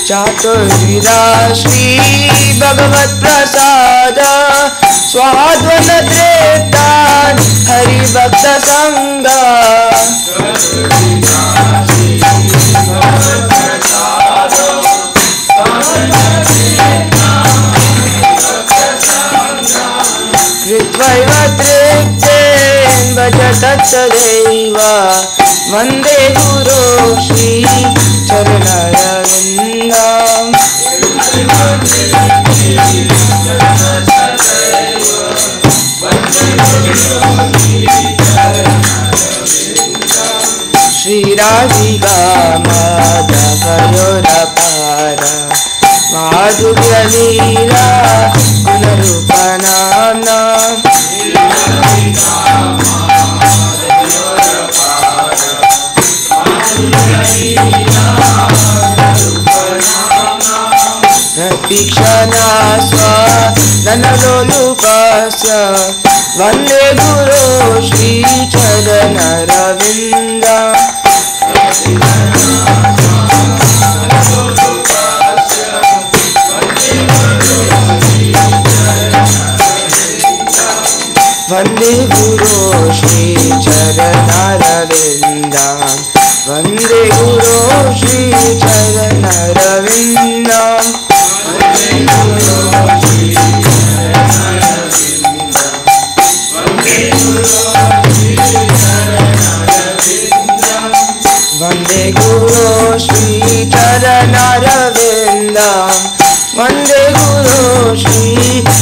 चातुर्विधा श्री भगवत प्रसाद स्वाद्वन तृप्तान हरि भक्त संग कृत्वैव तृप्तेन भजत सदैव वन्दे गुरो श्री चरणारविन्दम् श्रीराधिका माधवयोरपार माधुर्यलीला गुणरूपनाम्ना प्रतीक्षणा स्वदनलोलुपस्य वन्दे गुरो श्रीचरणरविन्दम् वन्दे गुरो श्रीचरणरविन्दम् वन्दे गुरो श्रीचरणरविन्दम् वन्दे गुरो श्रीचरणरविन्दम् वन्दे गुरो श्रीचरणरविन्दम्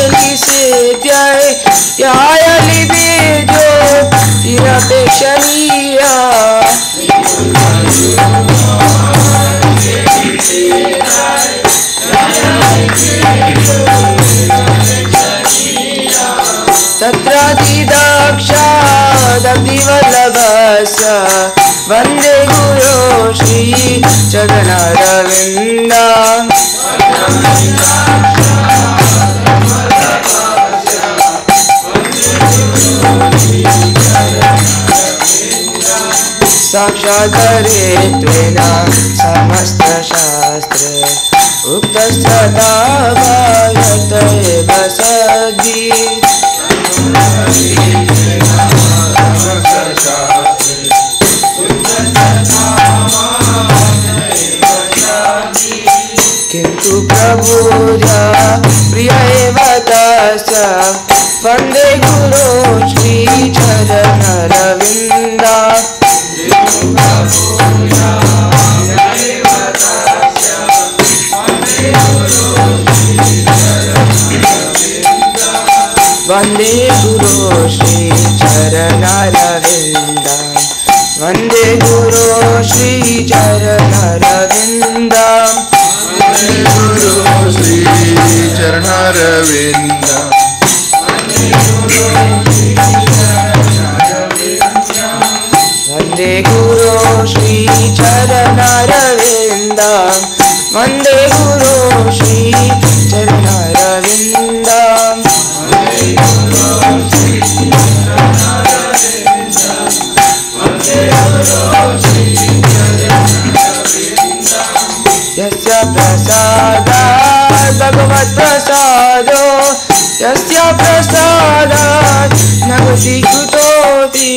निकुञ्जयोनोरतिकलिसेत्याय यायलिबेजो तिरपेक्षणीया तत्रादिदाक्षादग्निवल्लभस्य वन्दे गुरो श्रीचरणरविन्दम् साक्षात्करेत्वेन समस्तशास्त्रे उक्तस्तथाभायत एव सद्भिः किन्तु प्रभुजा प्रिय एव तस्य वन्दे गुरो श्रीचरणरविन्दम् वन्दे गुरो श्रीचरणरविन्दम् वन्दे गुरो श्रीचरणरविन्दम् वन्दे गुरो श्रीचरणरविन्दम् वन्दे गुरो श्रीचरणरविन्दम् वन्दे गुरो श्रीचरणरविन्दम् यस्य प्रसादात् भगवत् प्रसादो यस्य प्रसादात् न कुतोऽपि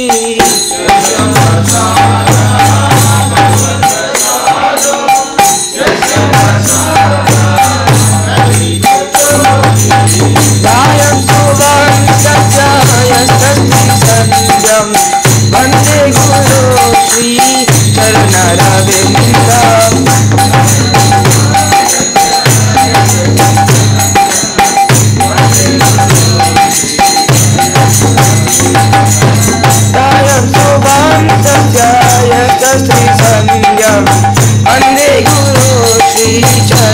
दायं सुवं सत्यायस्तस्मिन् वन्दे गुरो श्रीचरणरविन्दम् दायं सुवं सत्यायस्तस्मिन् वन्दे गुरो श्रीचरणरविन्दम्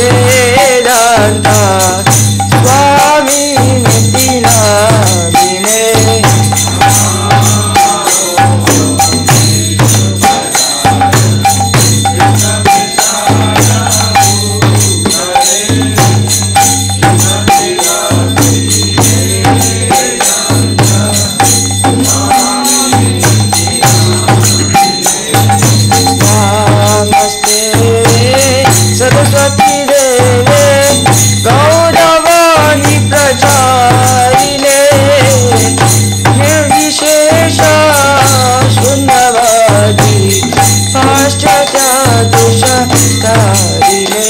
Vedanta Swami Nitina Vine Saraswati Deve Gaudavani Pracharine Nirvishesha Shunnavadi Paschatya Dusha Tarine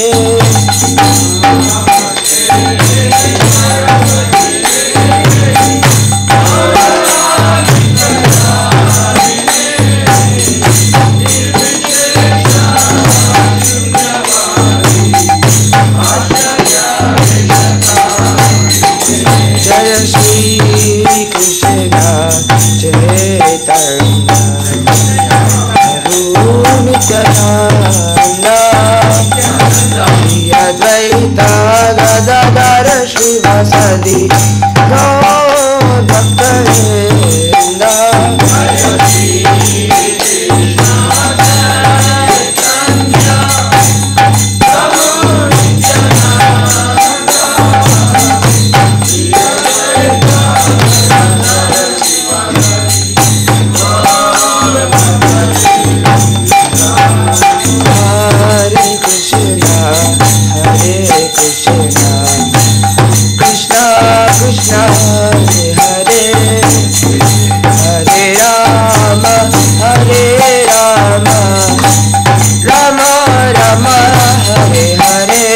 Jaya Shri Krishna Chaitanya Prabhu Nityananda Shri Advaita Gadadhara Srivasadi Gaur Bhaktavinda Jaya Shri Krishna Chaitanya Prabhu Hare Krishna, Krishna Krishna, Hare Hare, Hare Rama, Rama Rama, Hare Hare.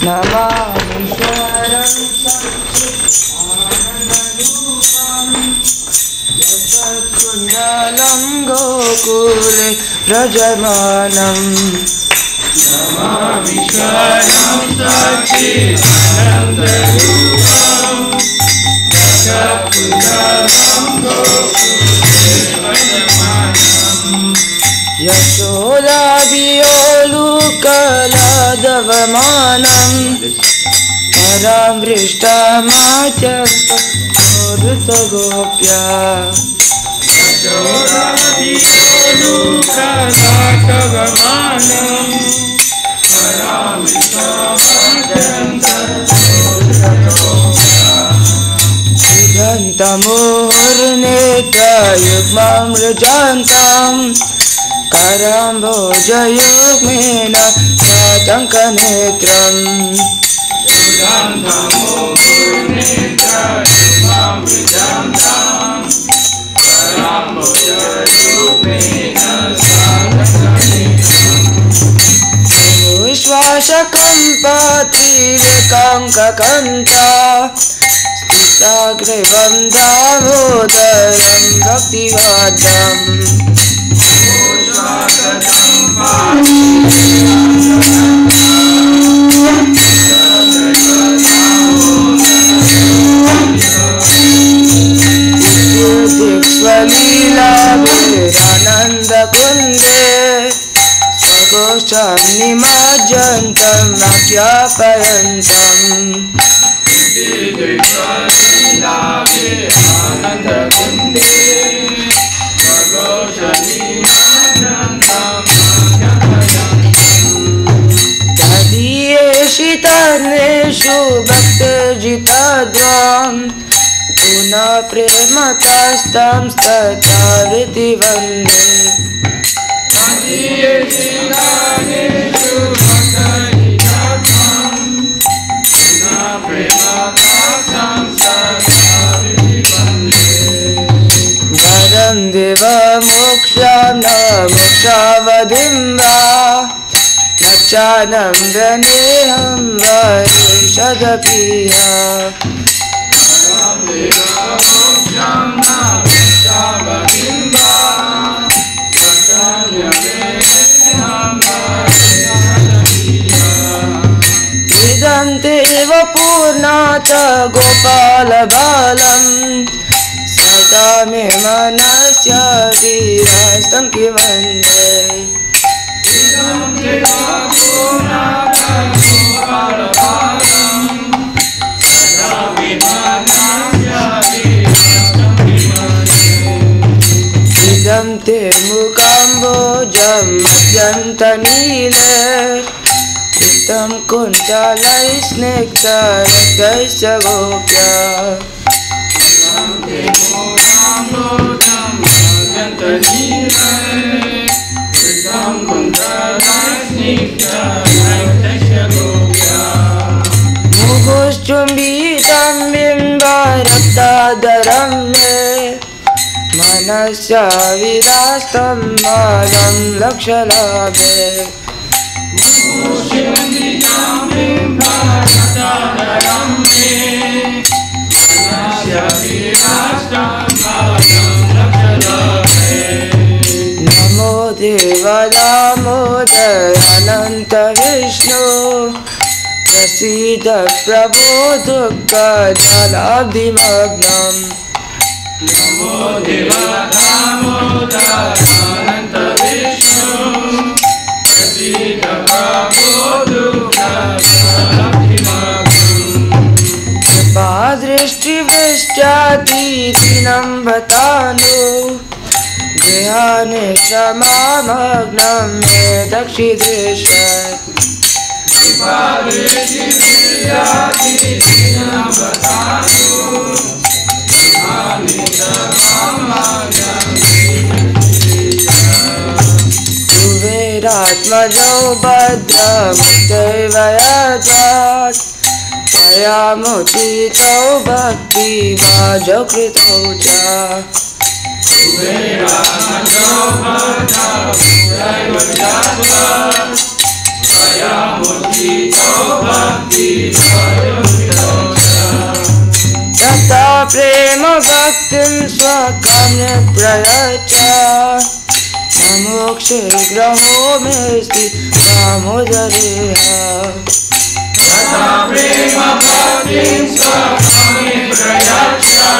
Namamishwaram Satchidanandrupam Yasatkundalam Gokule Rajamanam Namamishwaram Satchidanandrupam Yasatkundalam Gokule Rajamanam Yashodabhiyolukalaadavanam Param Vrishtamachyamparutagopya Yashodabhiyolukalaadavanam Param Vrishtamachyamparutagopya Siddhantamurnetra yugmam rajantam Karambojayugmena satankanetram Siddhantamurnetra yugmam rajantam Karambojayugmena satankanetram Vishwashakam patirekam kakanta Stitagrivam damodaram bhaktivadam Swalila Virananda Kunde Swagosham Nimajantam Nakhyapayantam Swalila Virananda Kunde Swagosham Nimajantam Nakhyapayantam Tadiyeshitaneshu Bhaktajitadvam Puna prematastam stataviti vande Adiyeshitaneshu Bhaktajitadvam Puna prematastam stataviti vande Varam deva moksham na mokshavadim va Nachanam vyaneham varishadapiya Idam teva purnata gopala balam Sada me manasya virastam kivande Idam teva purnata gopala balam Sada me manasya virastam kivande Idam te mukambojam madhyantanile Idam kuntalai snektaratkaisya gopya Idam te mukambojam madhyantanile Idam kuntalai snektaratkaisya gopya Mugushchumbitam bimbaraktaadaram me Manasya virastam madam lakshalabhe Mugushchumbitam bimbaraktaadaram me Manasya virastam madam lakshalabhe Namo deva damodarananta Vishnu Prasida prabhu dukkha jalabdimagnam Namo deva damodarananta Vishnu Prasida prabhu dukkha jalabdimagnam Padrishti vishyati dinam bhatanu Grihane shamamagnam me dakshidrishat Padrishti vishyati dinam bhatanu Grihane shamamagnam me dakshidrishat Kuveratmajo badram devayatvat Swayamutito bhakti vajo krito cha Kuveratmajo badram devayatvat Swayamutito bhakti Tata prema bhaktim swakamya prayacha Namokshe graho mesti damodareha Tata prema bhaktim swakamya prayacha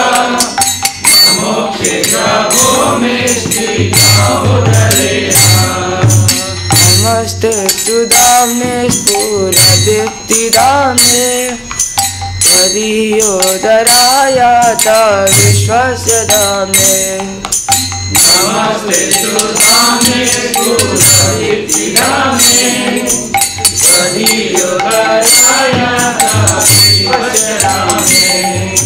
Namokshe graho mesti damodareha Namaste tu damne spura dipti damne Tvadiyo daraya ta vishwasya damne Namaste tu damne spura dipti damne Tvadiyo daraya ta vishwasya damne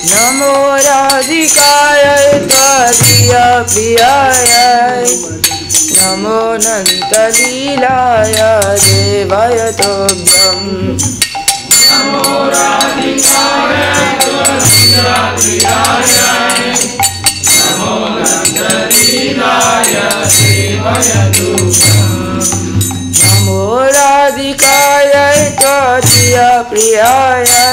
Namo radhikaya tvadiya priyaya Namo nantalilaya devaya tobhyam Namo radhikaya tvadiya priyaya Namo nantalilaya devaya tobhyam Namo radhikaya tvadiya priyaya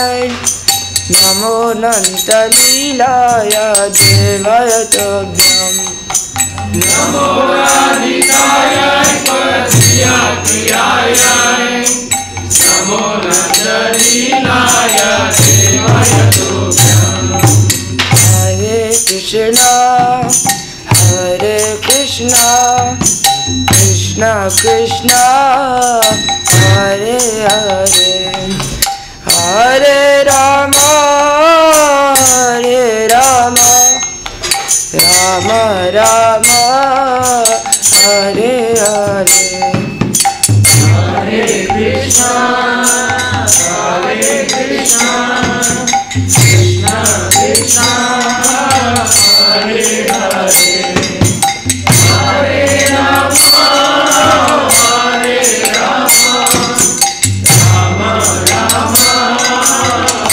Namo nantalilaya devaya tobhyam Namo radhikaya tvadiya priyaya Namo nantalilaya devaya tobhyam Hare Krishna Krishna Krishna Hare Hare Hare Rama Rama Rama Hare Hare Hare Krishna Krishna Krishna Hare Hare Hare Rama Rama Rama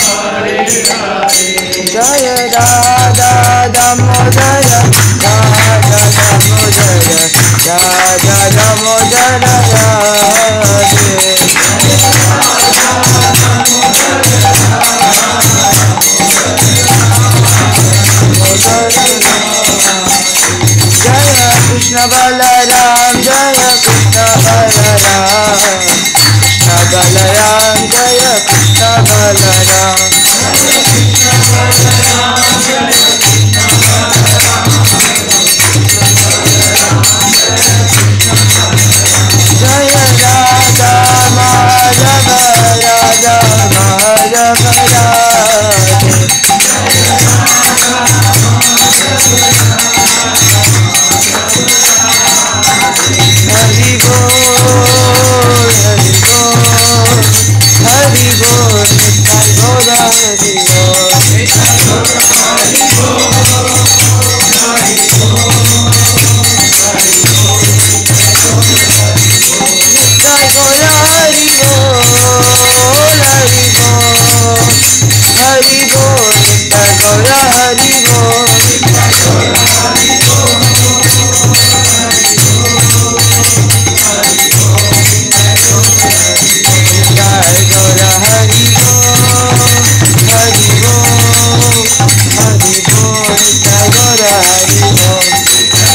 Hare Hare Jaya Radha Damodara Radha Damodara Radha Damodara Radhe Jaya Krishna Balaram Jaya Krishna Balaram Krishna Balaram Jaya Krishna Balaram Jaya Radha Madhava Radha Madhava Radhe Hari Bol Hari Bol Hari Bol Nitai Goda Hari Bol Nitai Goda Hari Bol Nitai Goda Hari Bol Hari Bol Hari Bol Nitai Goda Hari Bol Nitai Goda Hari Bol Jai Gaura Hari Bol, Hari Bol, Hari Bol, Jai Gaura Hari Bol, Jai Gaura Hari Bol, Hari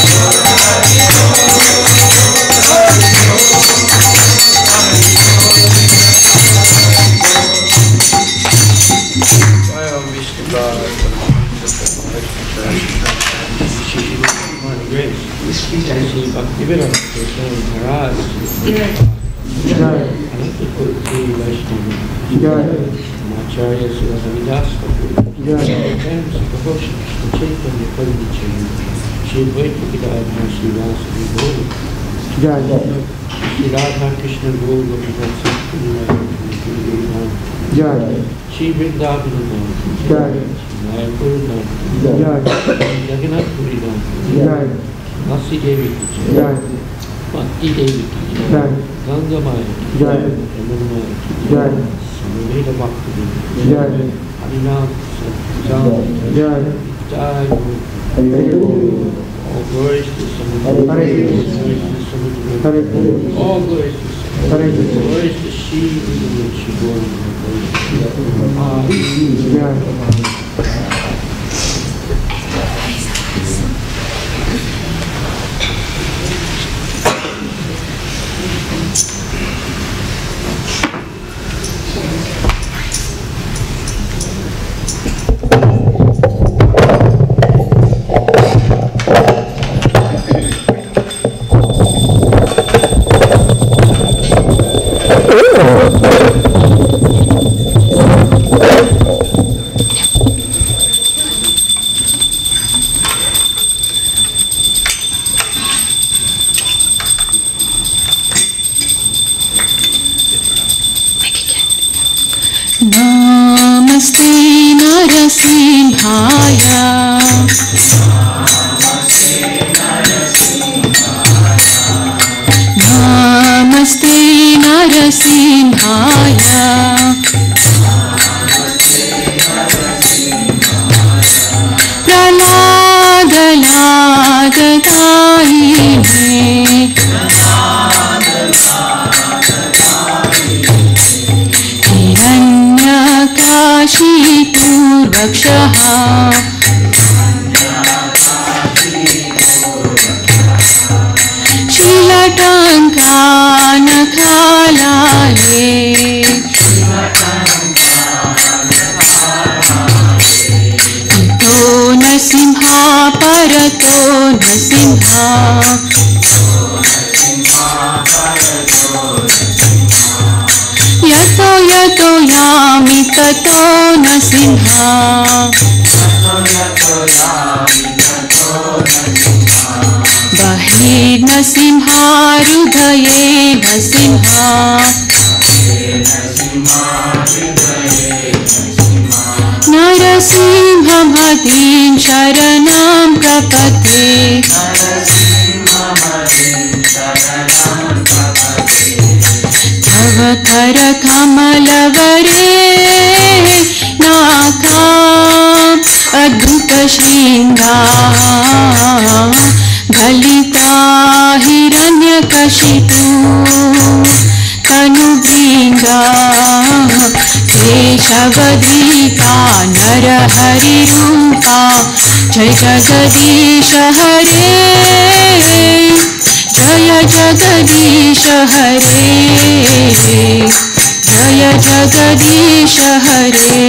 Acharya Suravidas Params Kaposham Chaitanya Pandichan Shri Vaitvikidadha Srivas Vibhori Shri Radha Krishna Goga Shri Vrindavanam Mayapur Jagannath Puri Nasi Devi Bhakti Devi Ganga Maya Ramana Maya Samaveda Bhakti Harinam Sam Jai all glories to Samudra, all glories to Samudra, glories to Shiva, नमस्ते नरसिंहाय नमस्ते नरसिंहाय प्रह्लादलाददायिने हिरण्यकाशिपूर्वक्षः शीलटङ्कानखालाले इतो नरसिंहा परतो नरसिंहा यतो यतो यामि ततो नरसिंहा बहिर्नरसिंहा हृदये नरसिंहा नरसिंहमतीं शरणं प्रपद्ये तव करकमलवरे नाकाम् अद्भुतशृङ्गा गलिता हिरण्यकशिपु तनुभृङ्गा केशवधृता नरहरिरूपा जय जगदीश हरे जय जगदीश हरे जय जगदीश हरे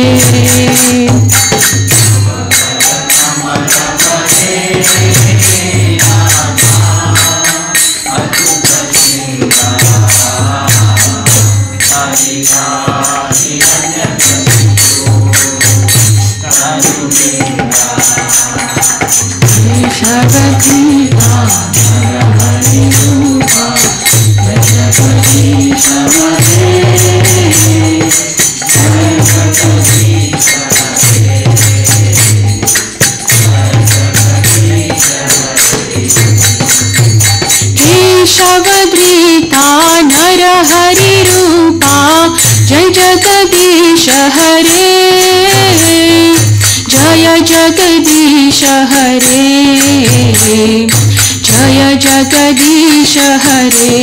केशवधृता नरहरिरूपा जय जगदीश हरे जय जगदीश हरे जय जगदीश हरे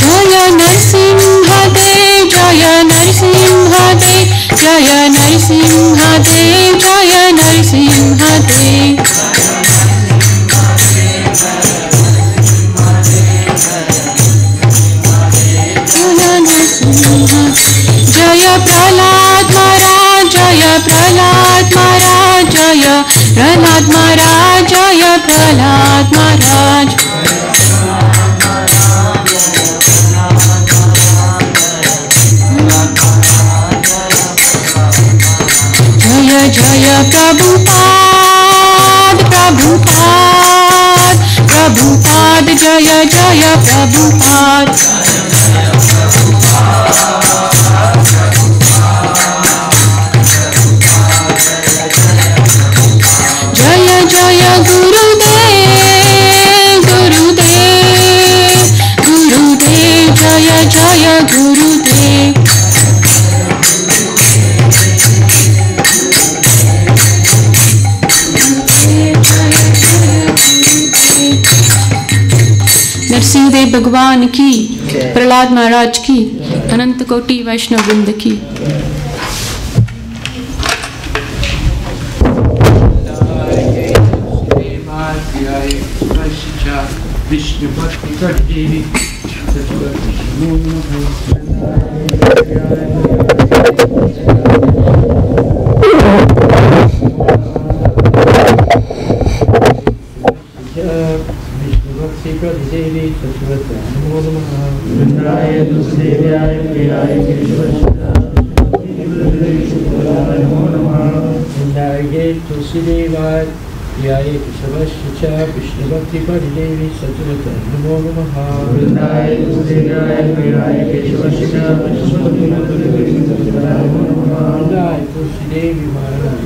जय नरसिंह देव जय नरसिंह देव जय नरसिंह देव जय नरसिंह देव जय प्रह्लाद महाराज जय प्रह्लाद महाराज जय प्रह्लाद महाराज जय प्रह्लाद महाराज जय जय प्रभुपाद प्रभुपाद प्रभुपाद जय जय प्रभुपाद जय जय गुरुदेव गुरुदेव तुलसीदेव भगवान की, प्रहलाद महाराज की, अनंत कोटि वैष्णव वृंद की। विष्णु भक्ति कर देवी देवी नमो नमः। वृंदाय तुलसीदेव्याय प्रियाय केशवाय नमो नमः। वृंदाय तुलसीदेवाय प्रियाय केशवाय विष्णुभक्ति परिदेवी सचरत नमो नमः। वृंदाय तुलसीदेव्याय प्रियाय केशवाय वृंदाय तुलसीदेवी महाराज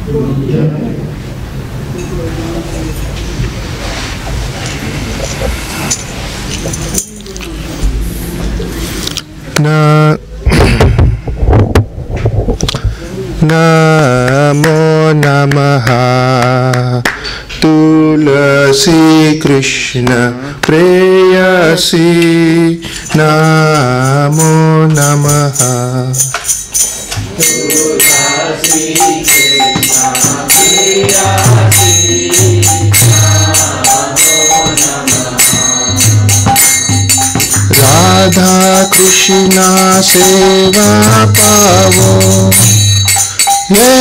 नमो नमः तुलसी कृष्ण प्रेयसी नमो नमः। तुलसी कृष्ण प्रेयसी राधा कृष्ण सेवा पावो ये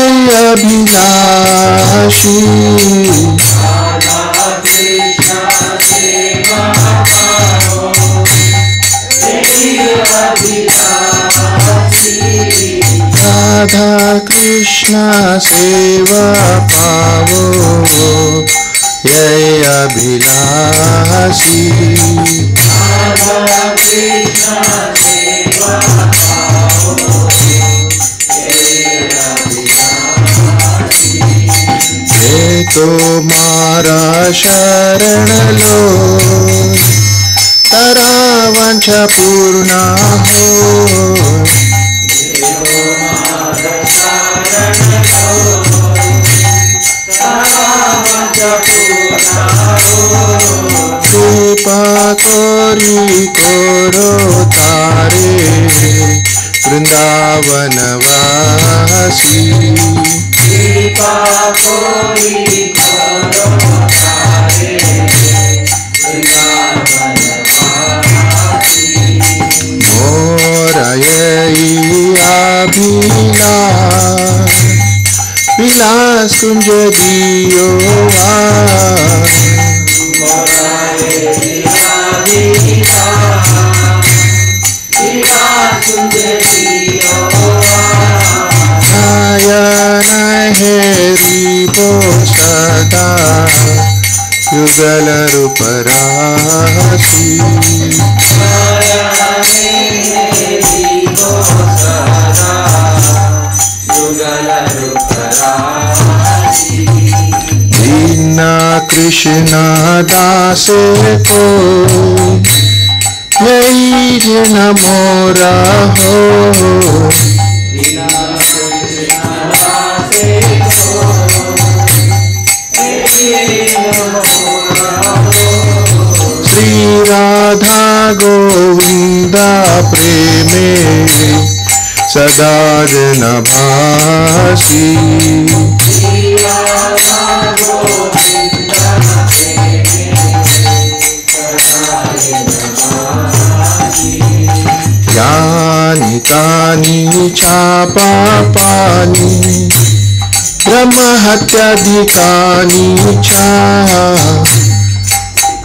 अभिलाषी। राधा कृष्ण सेवा पावो ये अभिलाषी। राधा कृष्ण सेवा पावो ये अभिलाषी। ये तो मारा शरण लो तारा वांछा पूर्णा हो। कृपा कोरी कोरो तारे वृंदावनवासी। कृपा कोरी कोरो तारे वृंदावनवासी। मोरा यही अभिलाष विलास कुंज दियो हेरी बो सदा युगल रूपरासी। दीना कृष्ण दास को यही जन मोरा हो। श्री राधा गोविंदा प्रेमे सदा जन भासी। यानि कानि चापा पानी ब्रह्म हत्याधिकानि चा।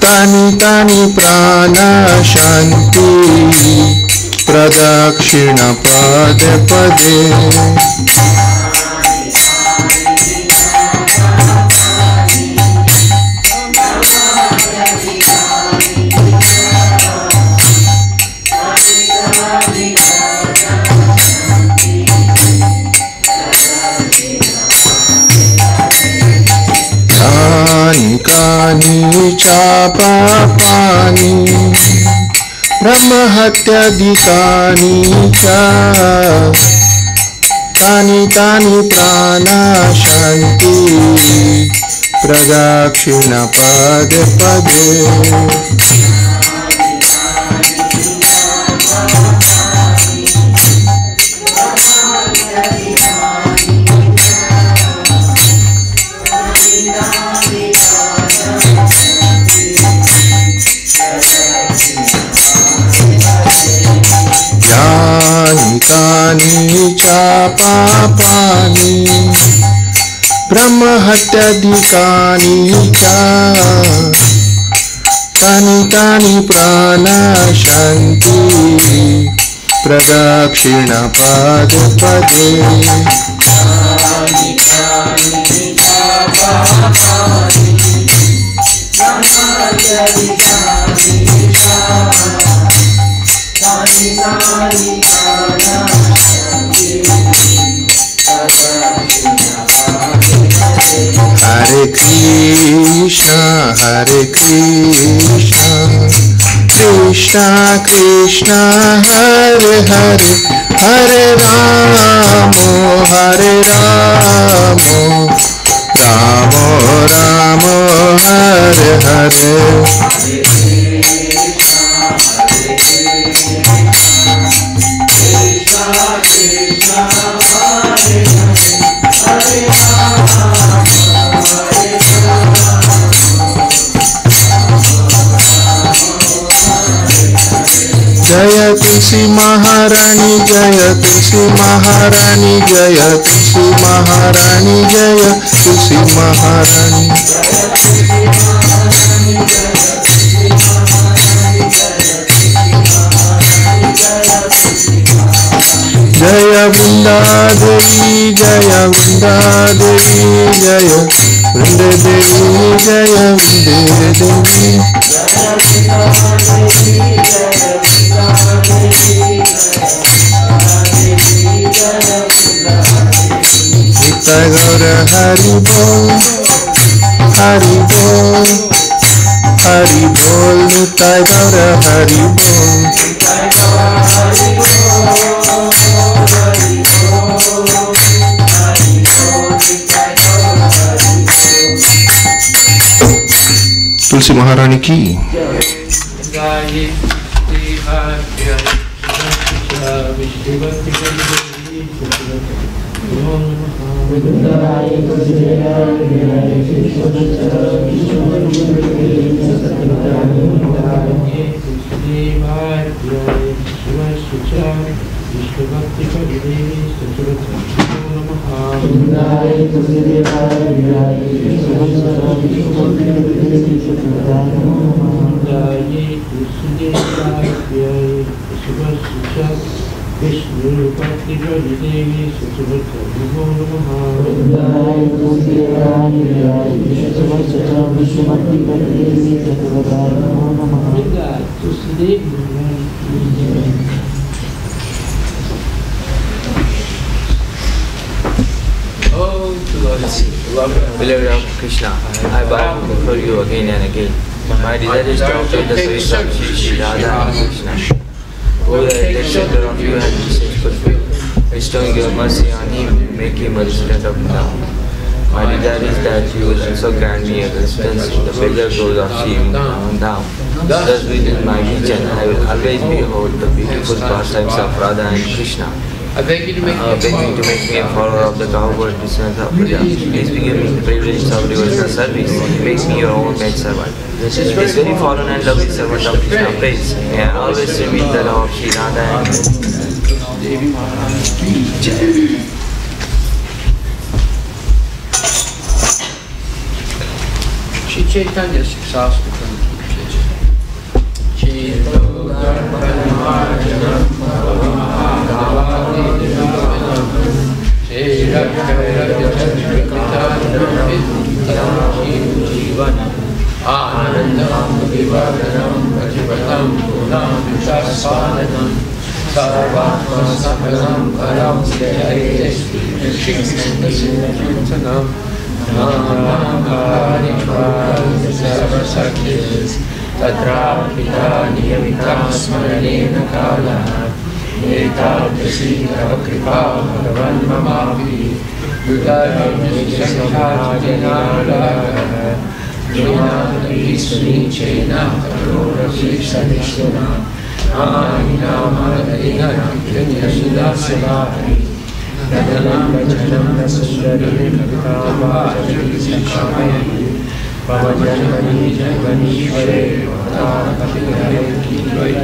तानि तानि प्राण शांति प्रदक्षिण पद पदे। कानि कानि चापा पानी ब्रह्म हत्याधिकानि चा। तानि तानि प्राण शांति प्रदक्षिण पद पदे। यानि कानि च पापानि ब्रह्महत्यादिकानि च तानि तानि प्रणश्यन्ति प्रदक्षिणपदे पदे Hare Krishna, Krishna Krishna, Hare Hare, Hare Ramo, Ramo Ramo, Hare Hare. Jaya Tulsi Maharani, Jaya Tulsi Maharani, Jaya Tulsi Maharani, Jaya Tulsi Maharani. Jaya Vrinda Devi, Jaya Vrinda Devi, Jaya Vrinda Devi, Jaya Vrinda Devi. Nitya Gaura Hari Bol, Hari Bol, Hari Bol, Nitya Gaura Hari Bol. तुलसी महारानी की Beloved of Krishna, I bow before you again and again. My desire is to obtain the service of Shri Radha and Krishna. Oh, the lecture of you has been fulfilled. Bestowing your mercy on him, make him a resident of Dham. My desire is that you will also grant me a residence in the better grove of Shri Dham. Thus within my region, I will always behold the beautiful pastimes of Radha and Krishna. I beg you to make me a follower of the cowboy business of Praja. Please give me the privilege of devotional service. Make me your own maid servant. This very fallen and lovely servant of Krishna prays. May I always reveal the love of Shri Radha and Shri Chaitanya Siksastakam. Tatra pita niyamita smaranena kala etadasi kripa bhagavan mamapi dudayam shakhajanala jnanadi sunichena karora shishadishna amina madhina kinya sudasavati dadanam vajanam nasundari kavitavajali sakshamayi Pavajanmani Janmanishware Vatapatihare Kivai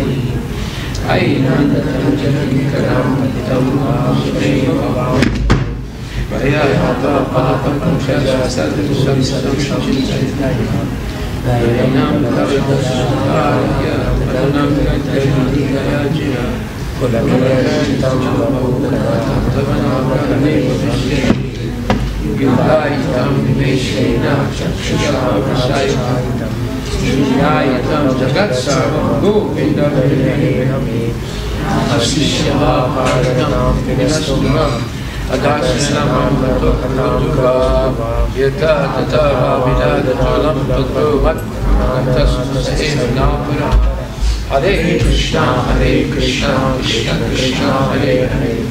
Hare Krishna, Krishna Krishna, Hare Hare,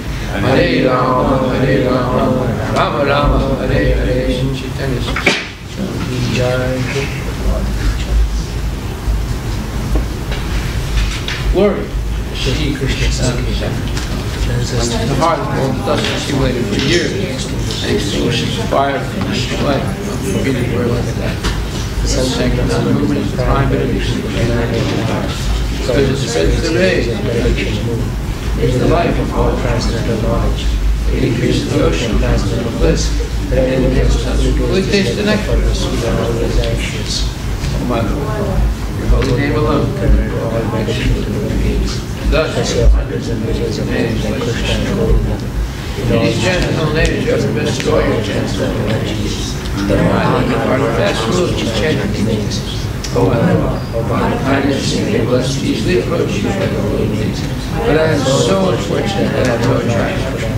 Hare Rama, Rama Rama, Hare Hare. Glory, SriKrishna Janmastami. The heart of the dust accumulated for years and extinguishes the fire from the life of forgetting where like that. The sun movement is the prime benediction of the because it spreads the rays, it is the life of all transcendental knowledge. It increases the ocean of transcendental bliss, and it enables us to fully taste the nectar of the sweet and always anxious. O my Lord, your holy name alone can render all meditation to the beings. Thus, you have hundreds and millions of names like Krishna and Govinda. In these transcendental names, you have the best story of transcendental energies. The are the best rules of chanting names. O my Lord, by kindness enable us to easily approach you by the holy names. But I am so unfortunate that I have no attraction.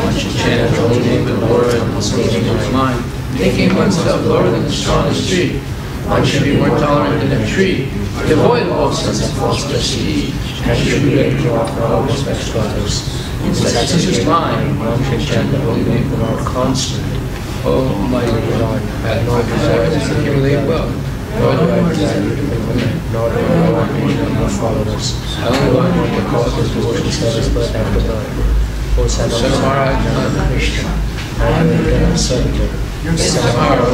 One should chant the holy name of the Lord and speaking one's mind, thinking oneself lower than the strongest tree. One should be more tolerant than a tree, devoid of all sense of false prestige, and should be ready to offer all respect to others. In such as mind, one should chant the holy name of the Lord constantly. O Almighty Lord, I have no desire to accumulate wealth, nor do I desire to be women, nor do I want any of my followers. I only want what the causes to worship service birth after birth. O Son of Krishna, I am the eternal servitor. Samara,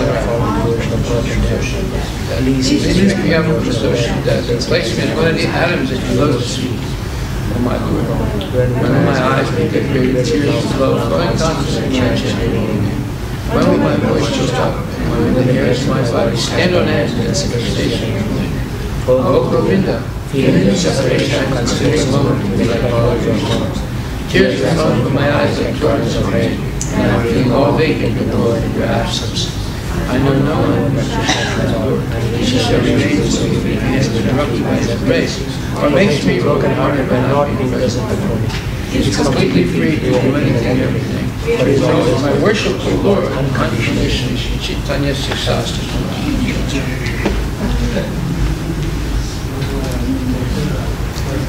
please be careful of association that the placement of one of the atoms that you lotus feet. O my Lord, when my eyes make a great tears flow, flowing constantly in my chanting. When will my voice just stop? When will the hairs of my body stand on end in station? O Govinda, feeling the separation, considering a moment to be like all of your forms. Tears are flowing from my eyes like torrents of rain, and I feel all vacant and void in your absence. I know no one but Krishna, Lord, and he shall remain so if he is interrupted by his embrace, or makes me broken-hearted by not being present before me. He is completely free to do anything and everything. But he is always my worshipful Lord, unconditionally, Chaitanya Siksastakam.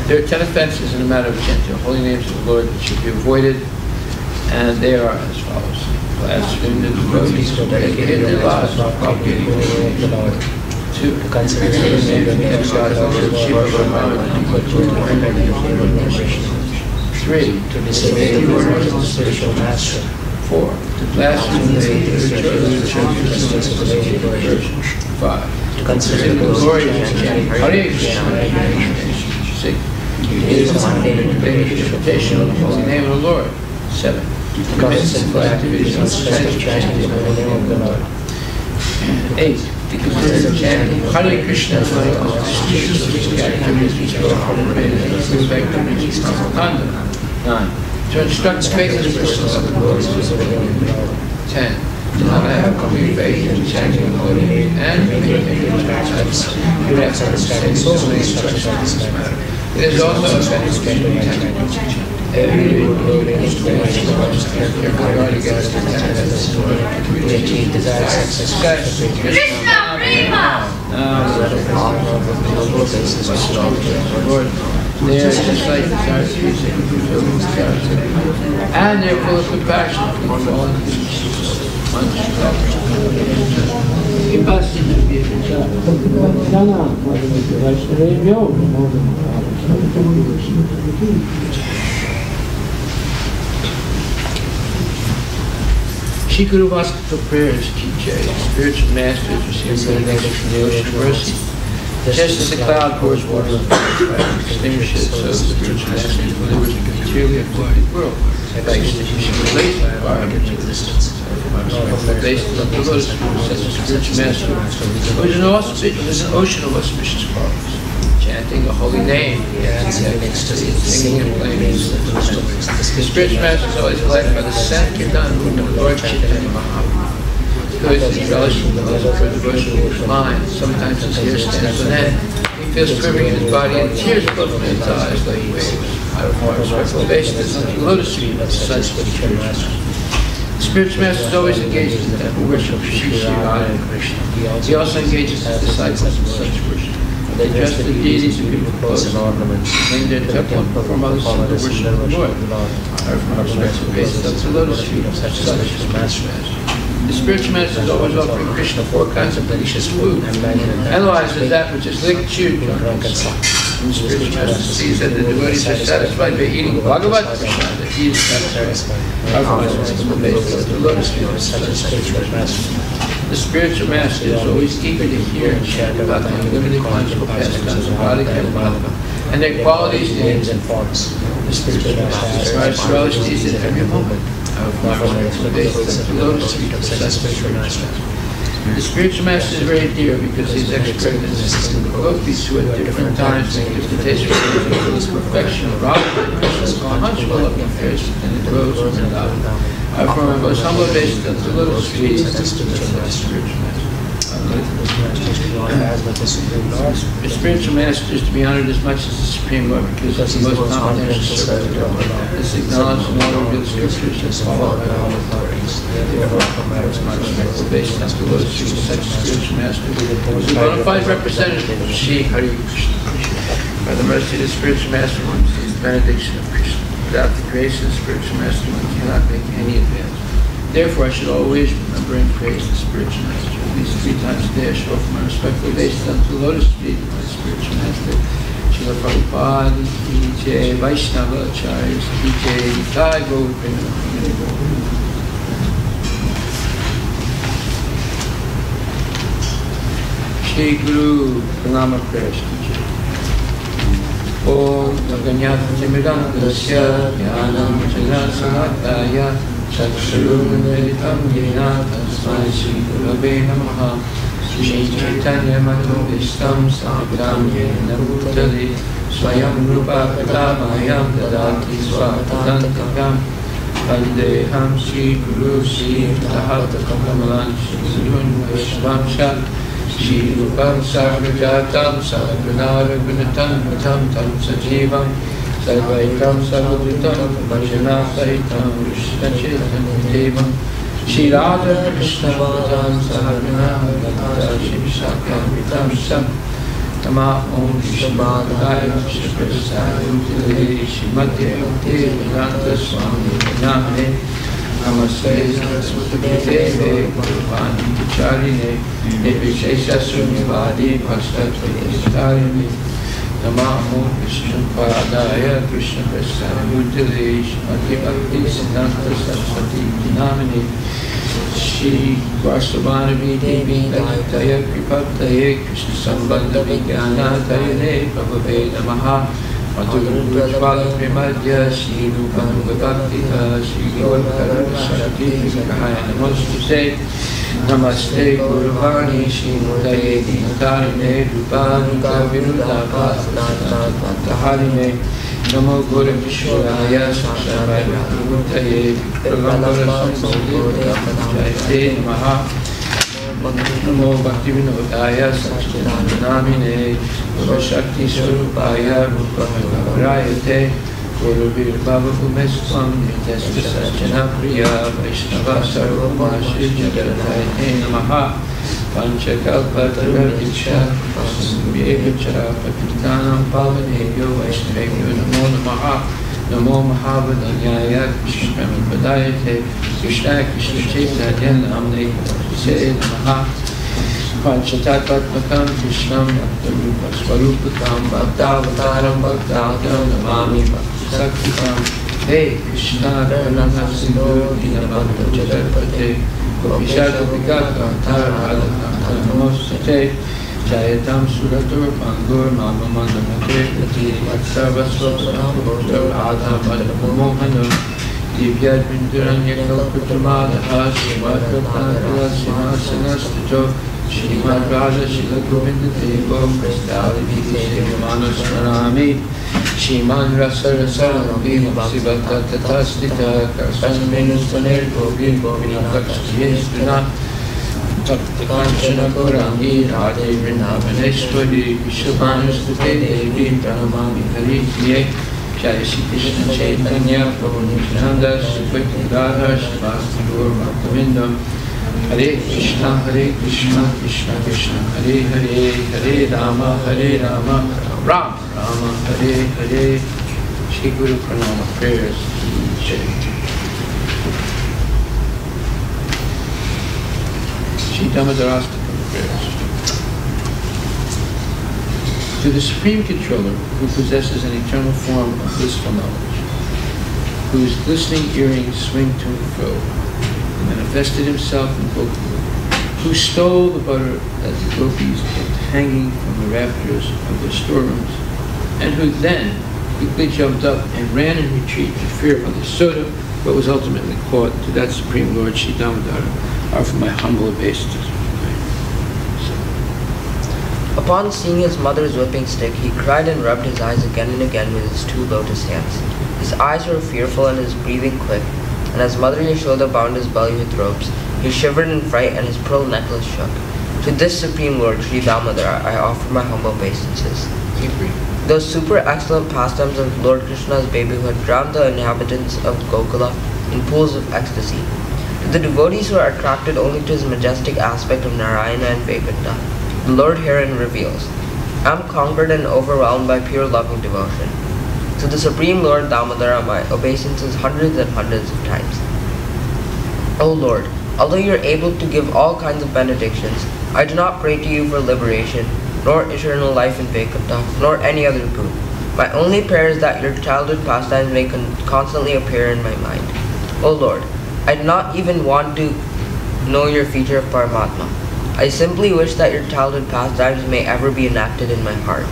There are 10 offenses in the matter of chanting the holy names of the Lord that should be avoided, and they are as follows. Blasphemy, the devotees who dedicated their lives to propagating the name of the Lord. 2. To consider the name of the God of the Shiva or 3. To disobey the orders of the spiritual master. 4. To blaspheme the churches of the Lady Virgin. 5. To consider the glory of chanting Hare Krishna. 6. It is a mundane interpretation of the holy name of the Lord. 7. To commit sinful activities on special chanting of the name of the Lord. 8. To consider chanting Hare Krishna as one of the constitutions of these activities which are incorporated in the respect of religious conduct. 9. To instruct faithless persons of the glories of the name of the Lord. 10. To not have complete faith in chanting the holy name and making practice. You have understanding so many instructions on this matter. It is also a benefit to chanting. Every holy name is to guard against the tendencies to achieve desired success. Krishna Prema! Lord, they are just like the stars, and they are full of compassion for the fallen creatures. Shri Gurvastakam prayers, Teacher, spiritual masters receive benediction from the ocean of mercy. Just as the cloud pours water on fire, extinguishes it, so the spiritual master delivers the materially afflicted world. By extinguishing the blaze of fire into existence. Based on the lotus fruit, says the spiritual master, there's an ocean of auspicious qualities. Chanting the holy name, singing and playing. The spiritual master is always led by the scent Kirtana of Lord Chaitanya Mahaprabhu. Because he relishes the love for devotion of his mind, sometimes his hair stands on end. He feels quivering in his body and tears flow from his eyes like waves. I require respectful obeisance unto the lotus feet of the spiritual master. The spiritual master is always engaged in the temple worship of Sri Radha and Krishna. He also engages his disciples in such worship. They dress the deities in beautiful clothes and ornaments, name their temple and perform other simple worship of the Lord. I require respectful obeisance unto the lotus feet of such master. The spiritual master is always offering Krishna 4 kinds of delicious food. Analyzed as that which is licked, chewed, drunk, and sucked. The spiritual master sees that the devotees are satisfied by eating Bhagavad Krishna, that he is satisfied. The lotus feet of such a spiritual master. The spiritual master is always eager to hear and chat about the unlimited magical pastimes of Radha and Madhava and their qualities, names, and forms. The spiritual master tries to relish these at every moment. The spiritual master is very dear because he is expert in assisting the devotees who at different times make his taste for the perfection of Radha and Krishna's conjugal loving affairs and the groves of Vrindavan. I form a most humble obeisance to the lotus feet of the spiritual master. The spiritual master is to be honored as much as the Supreme Lord because he is the most confidential servant of God. This acknowledged in all revealed scriptures and followed by all authorities. Therefore, my respectful obeisance to the lotus feet of such a spiritual master who is a bona fide representative of SriKrishna. By the mercy of the spiritual master, one receives the benediction of Krishna. Without the grace of the spiritual master, one cannot make any advance. Therefore, I should always remember and praise the spiritual master. At least 3 times a day, I should offer my respectful obeisance unto the lotus feet of my spiritual master. Srila Prabhupada, Ki Jai, Vaishnava Acharyas, Ki Jai, Jai Gaur Premanandi. Shri Guru Pranama Prayers Ki Jai. Om Ganyatamirantasya Jnanam Janasanataya Chaksharunamritam Yena Tasmai Shri Gurave Namaha Shri Chaitanya Manobishtam Savitam Yena Bhutale Swayam Rupa Katamayam Dadati Swatadantakam Vandeham Shri Guru Shri Tahatakam Kamalan Shri Guru Vaishnavamsha Shri Rupam Sarvajatam Sarvanara Gunatam Matam Tam Sajivam Sarvaitam Sarvadritam Bhajana Sahitam Krishna Chaitanya Devam Shri Radha Krishna Balaram Sarvanara Gata Siksastakam Vitam Tama Om Krishna Bhagavaya Krishna Prasad Shrimati Bhakti Vedanta Swami Namane Namaste Saraswati Bhagavani Charine Nirvishesha Sunyavadi Pastatvatarine Namaho Krishna Padaya Krishna Prasad Shrimati Bhakti Siddhanta Saraswati Namane Shri Vasavanavi Devi Daya Kripataye Krishna Sambandha Vijnana Dayane Prabhave Namaha Madhurajvala Premadya Shri Rupam Bhaktika Shri Gaurkarana Sarati Vikahaya Namostate Namaste Gurvani Shri Murtaye Dinatarine Rupanuka Vinudapa Taharine Namo Guru Vishwaraya Saksharaya Murtaye Pragambara Sambhogore Jayate Namaha Namo Bhakti Vinodaya Satchidanamine Guru Shakti Swarupaya Rupanukarayate Guru Virbhava Bhumesvam Nitesta Sajjana Priya Vaishnava Sarvama Shri Jagatayate Namaha Panchakalpa Taradiksha Vasambhyevacha Pakitanam Pavanebhyo Vaishnavebhyo Namo Namaha Namo Mahavadanyaya Krishna Padayate Krishna Krishna Chaitanya Namne Se Namaha Panchatattvatmakam Krishnam Bhaktarupa Swarupakam Bhaktavataram Bhaktavataram Namami Bhaktisaktikam Hey Krishna Karunaka Sindhu Dinabandha Jagarpate Gopishaka Vigata Antara Adhaka Namostate Jayatam Suratur Pangur Mama Mandamate Vatsavasvatam Bhoktar Adha Madhamohana Divya Vinduranya Kalputamadaha Srimadratana Sinasanastajo Srimad Radha Shila Govinda Devo Prastali Viti Manas Pranami Shriman Rasa Rasa Ravi Sivata Tatastita Karsan Menustanir Gogi Vinakakshiyestuna Kanchana Gaurangi Radhe Vrindavaneshwari Vishwavanustate Devi Pranamami Hariye Jai Shri Krishna Chaitanya Prabhu Nityananda Shri Radha Shivasti Gaur Bhaktivinoda Hare Krishna Krishna Krishna Hare Hare Hare Rama Rama Rama Hare Hare. Shri Guru Pranama prayers. Damodarastakam prayers. To the Supreme Controller, who possesses an eternal form of blissful knowledge, whose glistening earrings swing to and fro, who manifested himself in Gokula, who stole the butter that the gopis kept hanging from the rafters of their storerooms, and who then quickly jumped up and ran in retreat in fear of the soda, but was ultimately caught. To that Supreme Lord, Shri Damodara, offer my humble obeisances. Upon seeing his mother's whipping stick, he cried and rubbed his eyes again and again with his two lotus hands. His eyes were fearful and his breathing quick, and as Mother Yashoda bound his belly with ropes, he shivered in fright and his pearl necklace shook. To this Supreme Lord, Sri Damodara, I offer my humble obeisances. Those super excellent pastimes of Lord Krishna's babyhood drowned the inhabitants of Gokula in pools of ecstasy. To the devotees who are attracted only to his majestic aspect of Narayana and Vaikuntha, the Lord herein reveals, I am conquered and overwhelmed by pure loving devotion. To the Supreme Lord Damodara, my obeisances hundreds and hundreds of times. O Lord, although you are able to give all kinds of benedictions, I do not pray to you for liberation, nor eternal life in Vaikuntha, nor any other boon. My only prayer is that your childhood pastimes may constantly appear in my mind. O Lord, I do not even want to know your feature of Paramatma. I simply wish that your childhood pastimes may ever be enacted in my heart.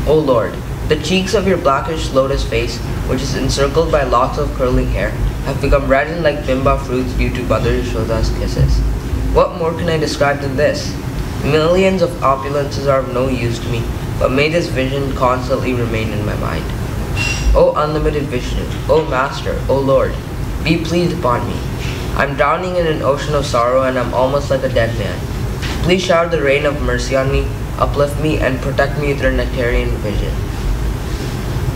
O Lord, the cheeks of your blackish lotus face, which is encircled by locks of curling hair, have become reddened like bimba fruits due to Mother Yashoda's kisses. What more can I describe than this? Millions of opulences are of no use to me, but may this vision constantly remain in my mind. O unlimited Vishnu, O Master, O Lord, be pleased upon me. I'm drowning in an ocean of sorrow and I'm almost like a dead man. Please shower the rain of mercy on me, uplift me, and protect me with your nectarian vision.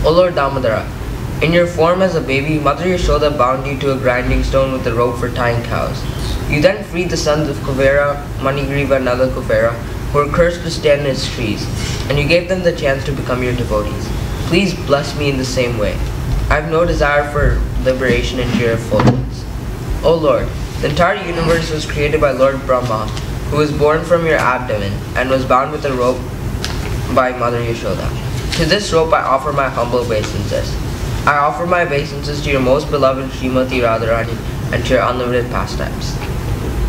O Lord Damodara, in your form as a baby, Mother Yashoda bound you to a grinding stone with a rope for tying cows. You then freed the sons of Kuvera, Manigriva, and other Kuvera, who were cursed to stand in its trees, and you gave them the chance to become your devotees. Please bless me in the same way. I have no desire for liberation and fear of fulfillment. O Lord, the entire universe was created by Lord Brahma, who was born from your abdomen, and was bound with a rope by Mother Yashoda. To this rope I offer my humble obeisances. I offer my obeisances to your most beloved Srimati Radharani and to your unlimited pastimes.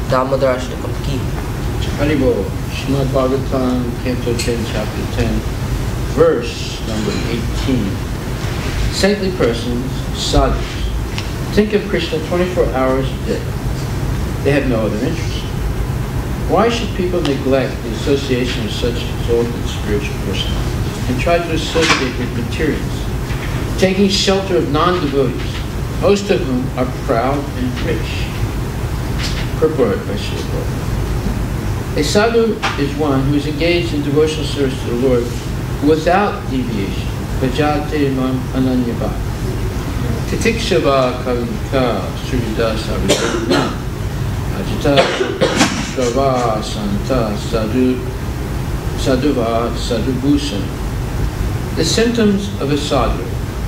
Damodarashtakam ki. Haribol, Srimad Bhagavatam, Canto 10, Chapter 10, verse number 18. Saintly persons, sadhus, think of Krishna 24 hours a day. They have no other interest. Why should people neglect the association of such exalted spiritual personalities and try to associate with materials, taking shelter of non-devotees, most of whom are proud and rich? Purport by Srila Prabhupada. A sadhu is one who is engaged in devotional service to the Lord without deviation. Bhajate mam ananyabha. Titikshava kalika srivida savidana. Ajita shava santa saduva sadhubhusan. The symptoms of a sadhu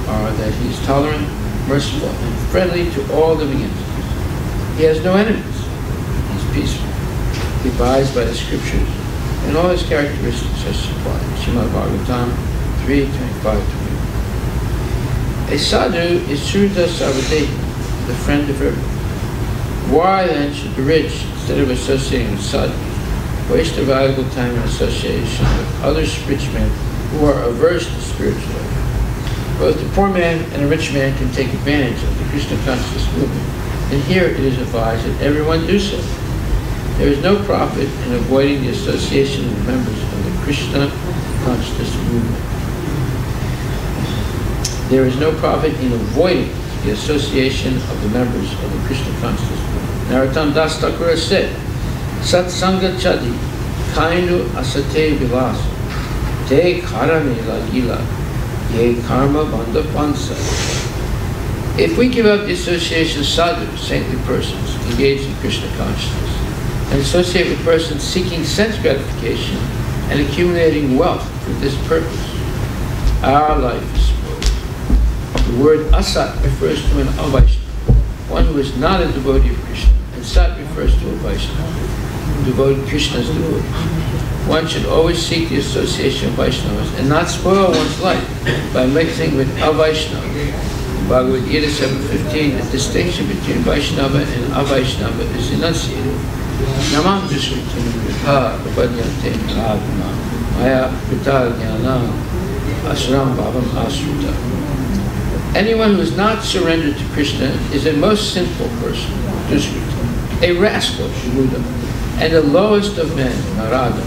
are that he is tolerant, merciful, and friendly to all living entities. He has no enemies. He is peaceful. He abides by the scriptures, and all his characteristics are supplied. Srimad Bhagavatam 3:25-20. A sadhu is Srita Sarvadehi, the friend of everyone. Why then should the rich, instead of associating with sadhus, waste their valuable time in association with other rich men who are averse to spiritual life. Both the poor man and a rich man can take advantage of the Krishna consciousness movement, and here it is advised that everyone do so. There is no profit in avoiding the association of members of the Krishna consciousness movement. There is no profit in avoiding the association of the members of the Krishna consciousness movement. Narottam Das Thakur said, Satsanga Chadi, Kainu Asate Vilas, Te Karane Lagila, Ye Karma Bandha Pansa. If we give up the association of sadhu, saintly persons engaged in Krishna consciousness, and associate with persons seeking sense gratification and accumulating wealth for this purpose, our life is spoiled. The word asat refers to an avaishnava, one who is not a devotee of Krishna, and sat refers to a Vaishnava, Krishna's devotees. One should always seek the association of Vaishnavas and not spoil one's life by mixing with Avaishnava. In Bhagavad Gita 7:15, the distinction between Vaishnava and Avaishnava is enunciated. Namam Dusritam Vritha Prabhadyante Adma Maya Vita Jnana Asram Bhavam Asruta. Anyone who is not surrendered to Krishna is a most sinful person, Dusritam, a rascal, Shuddha, and the lowest of men, Narada.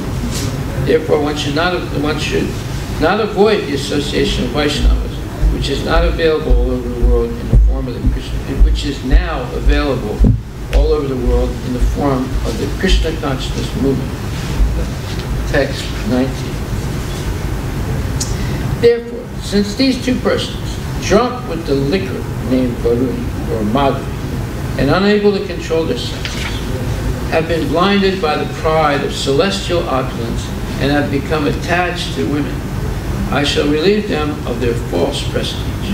Therefore, one should not avoid the association of Vaishnavas, which is not available all over the world in the form of the Krishna, which is now available all over the world in the form of the Krishna consciousness movement. Text 19. Therefore, since these two persons, drunk with the liquor named Varuni or Madhuri, and unable to control their senses, have been blinded by the pride of celestial opulence and have become attached to women, I shall relieve them of their false prestige.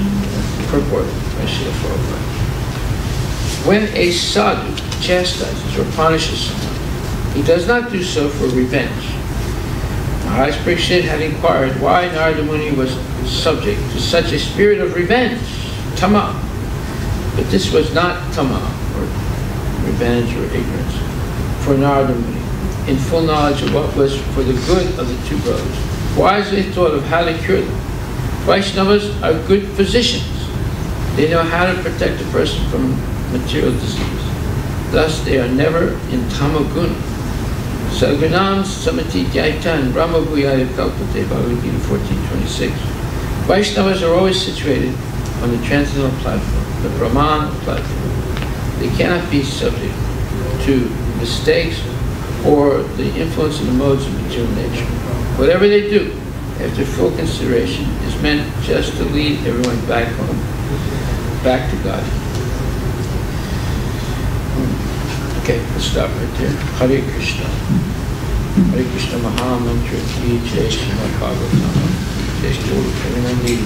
Purport by Srila Prabhupada. When a sadhu chastises or punishes someone, he does not do so for revenge. Maharaj Parikshit had inquired why Narada Muni was subject to such a spirit of revenge, tama. But this was not tama, or revenge or ignorance, for Narada Muni, in full knowledge of what was for the good of the two brothers, wisely thought of how to cure them. Vaishnavas are good physicians. They know how to protect a person from material disease. Thus, they are never in tamaguna. Sagunam samati jaitan brahma bhuyaya kalpate, Bhagavad Gita 14:26. Vaishnavas are always situated on the transcendental platform, the Brahman platform. They cannot be subject to mistakes or the influence of the modes of material nature. Whatever they do, after full consideration, is meant just to lead everyone back home, back to God. Okay, let's stop right there. Hare Krishna. Hare Krishna Maha Mantra Ki Jai Srimad Bhagavatam. Jai Guru Premanandi.